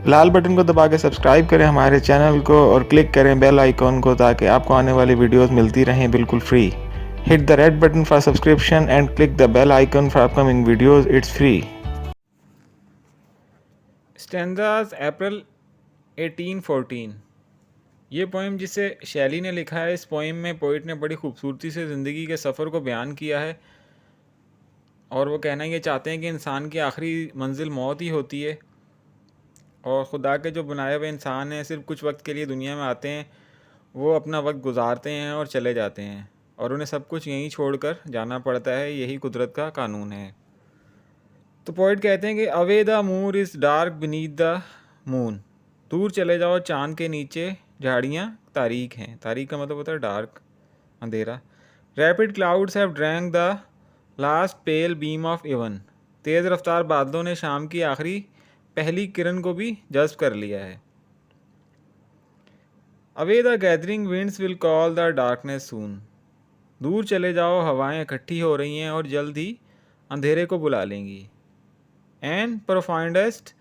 लाल button को दबा के सब्सक्राइब करें हमारे चैनल को और क्लिक करें बेल आइकॉन को ताकि आपको आने वाली वीडियोस मिलती रहें बिल्कुल free. Hit the red button for subscription and click the bell icon for upcoming videos, it's free. Stanzas April 1814। ये पोइम जिसे शैली ने लिखा है, इस पोइम में पोइट ने बड़ी खूबसूरती से ज़िंदगी के सफ़र को बयान किया है और वो कहना ये चाहते हैं कि इंसान की आखिरी मंजिल मौत ही होती है और ख़ुदा के जो बनाए हुए इंसान हैं सिर्फ कुछ वक्त के लिए दुनिया में आते हैं, वो अपना वक्त गुजारते हैं और चले जाते हैं और उन्हें सब कुछ यहीं छोड़कर जाना पड़ता है। यही कुदरत का कानून है। तो पोइट कहते हैं कि away the moor is dark beneath the moon, दूर चले जाओ चांद के नीचे, झाड़ियाँ तारीक हैं। तारीक का मतलब होता है डार्क, अंधेरा। Rapid clouds have drank the last pale beam of even, तेज़ रफ्तार बादलों ने शाम की आखिरी पहली किरण को भी जज्ब कर लिया है। Away the gathering winds will call the darkness soon, दूर चले जाओ हवाएं इकट्ठी हो रही हैं और जल्द ही अंधेरे को बुला लेंगी। And profoundest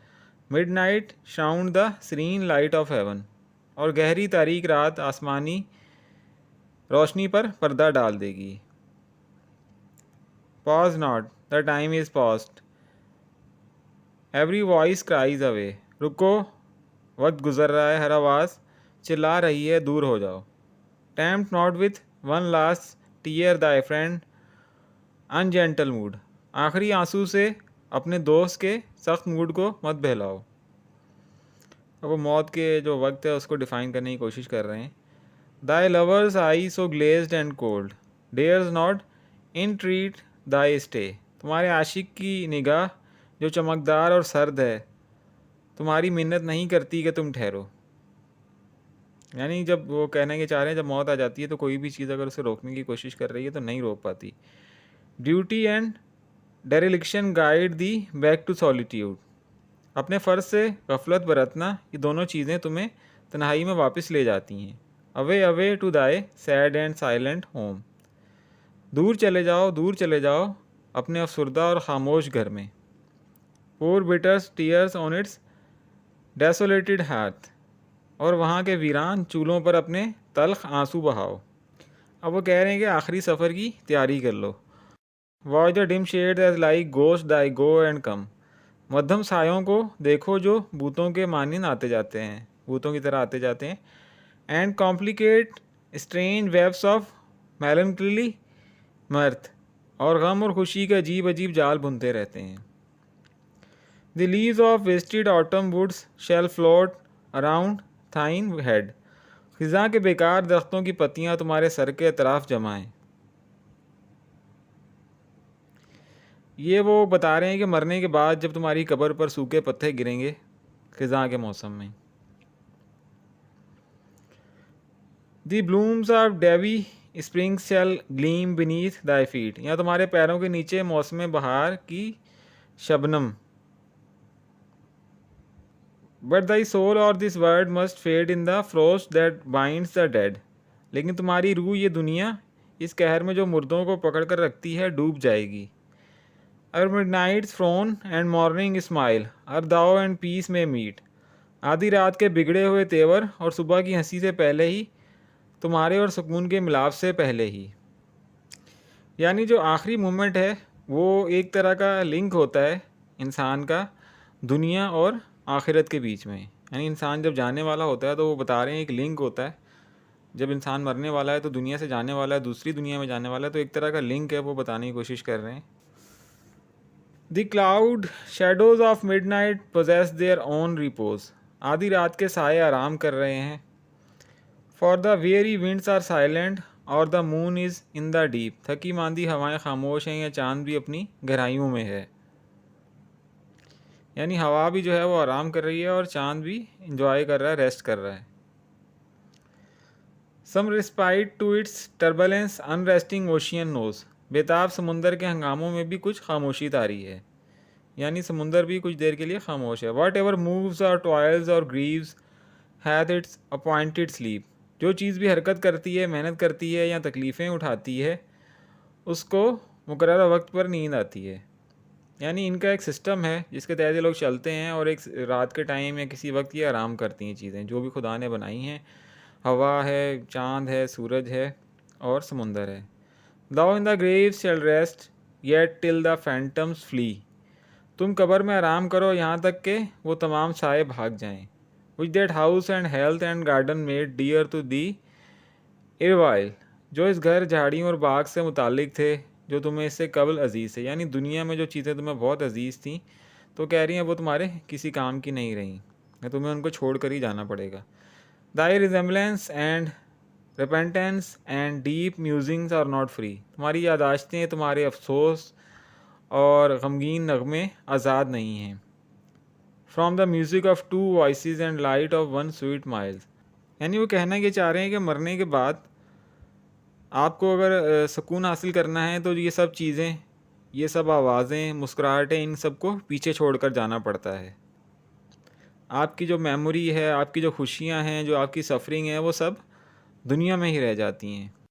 midnight shroud the serene light of heaven, और गहरी तारीक रात आसमानी रोशनी पर पर्दा डाल देगी। Pause not the time is past, every voice cries away, रुको वक्त गुजर रहा है, हर आवाज़ चिल्ला रही है दूर हो जाओ। Tempt not with one last tear thy friend ungentle mood, आखिरी आंसू से अपने दोस्त के सख्त मूड को मत बहलाओ। अब वो मौत के जो वक्त है उसको डिफ़ाइन करने की कोशिश कर रहे हैं। Thy lover's eye so glazed and cold, dares not entreat thy stay, तुम्हारे आशिक की निगाह जो चमकदार और सर्द है, तुम्हारी मिन्नत नहीं करती कि तुम ठहरो। यानी जब वो कहने के चाह रहे हैं जब मौत आ जाती है तो कोई भी चीज़ अगर उसे रोकने की कोशिश कर रही है तो नहीं रोक पाती। Duty and dereliction guide thee back to solitude, अपने फ़र्ज से गफलत बरतना, ये दोनों चीज़ें तुम्हें तन्हाई में वापस ले जाती हैं। Away away to thy sad and silent home, दूर चले जाओ दूर चले जाओ अपने अफसरदा और ख़ामोश घर में। पोर biters tears on it's डेसोलेटेड hearth, और वहाँ के वीरान चूल्हों पर अपने तल्ख आंसू बहाओ। अब वो कह रहे हैं कि आखिरी सफ़र की तैयारी कर लो। Watch the dim shade as like ghost thy go and come, मध्यम सायों को देखो जो भूतों के मानिंद आते जाते हैं, भूतों की तरह आते जाते हैं। And complicate strange webs of melancholy mirth, और गम और खुशी के अजीब अजीब जाल बुनते रहते हैं। The leaves of wasted autumn woods shall float around thine head, खिज़ां के बेकार दरख्तों की पत्तियां तुम्हारे सर के अतराफ जमाएं। ये वो बता रहे हैं कि मरने के बाद जब तुम्हारी कब्र पर सूखे पत्ते गिरेंगे खिज़ां के मौसम में। The blooms of dewy spring shall gleam beneath thy feet, या तुम्हारे पैरों के नीचे मौसम बहार की शबनम। But thy soul or this world must fade in the frost that binds the dead, लेकिन तुम्हारी रूह ये दुनिया इस कहर में जो मुर्दों को पकड़ कर रखती है डूब जाएगी। Ere midnight's frown and morning smile ere thou and piece में मीट, आधी रात के बिगड़े हुए तेवर और सुबह की हंसी से पहले ही, तुम्हारे और सुकून के मिलाप से पहले ही। यानी जो आखिरी मोमेंट है वो एक तरह का लिंक होता है इंसान का दुनिया और आखिरत के बीच में। यानी इंसान जब जाने वाला होता है तो वो बता रहे हैं एक लिंक होता है, जब इंसान मरने वाला है तो दुनिया से जाने वाला है, दूसरी दुनिया में जाने वाला है, तो एक तरह का लिंक है, वो बताने की कोशिश कर रहे हैं। The cloud shadows of midnight possess their own repose, आधी रात के साए आराम कर रहे हैं। For the weary winds are silent और the moon is in the deep, थकी मांदी हवाएं खामोश हैं या चांद भी अपनी गहराइयों में है। यानी हवा भी जो है वो आराम कर रही है और चांद भी इंजॉय कर रहा है, रेस्ट कर रहा है। Some respite to its turbulence unresting ocean knows, बेताब समुंदर के हंगामों में भी कुछ खामोशी तारी है। यानी समुंदर भी कुछ देर के लिए खामोश है। वट एवर मूव्स और टॉयल्स और Greaves hath it's appointed sleep, जो चीज़ भी हरकत करती है, मेहनत करती है या तकलीफ़ें उठाती है, उसको मुकर्रर वक्त पर नींद आती है। यानी इनका एक सिस्टम है जिसके तहत ये लोग चलते हैं और एक रात के टाइम या किसी वक्त ये आराम करती हैं चीज़ें जो भी खुदा ने बनाई हैं। हवा है, चाँद है, सूरज है और समुंदर है। Thou in the grave shall rest, yet till the phantoms flee. तुम कब्र में आराम करो यहाँ तक के वो तमाम साए भाग जाएं। Which that house and health and garden made dear to thee erewhile. जो इस घर, झाड़ियों और बाग से मुतालिक थे, जो तुम्हें इससे कबल अजीज़ थे। यानी दुनिया में जो चीज़ें तुम्हें बहुत अजीज़ थी, तो कह रही हैं वो तुम्हारे किसी काम की नहीं रहीं, या तुम्हें उनको छोड़ कर ही जाना पड़ेगा। Thy resemblance and repentance and deep musings are not free. तुम्हारी यादाश्तें, तुम्हारे अफसोस और गमगीन नगमे आज़ाद नहीं हैं। From the music of two voices and light of one sweet miles. यानी वो कहना ये चाह रहे हैं कि मरने के बाद आपको अगर सुकून हासिल करना है तो ये सब चीज़ें, ये सब आवाज़ें, मुस्कुराहटें, इन सब को पीछे छोड़कर जाना पड़ता है। आपकी जो मेमोरी है, आपकी जो खुशियाँ हैं, जो आपकी सफरिंग है, वो सब दुनिया में ही रह जाती हैं।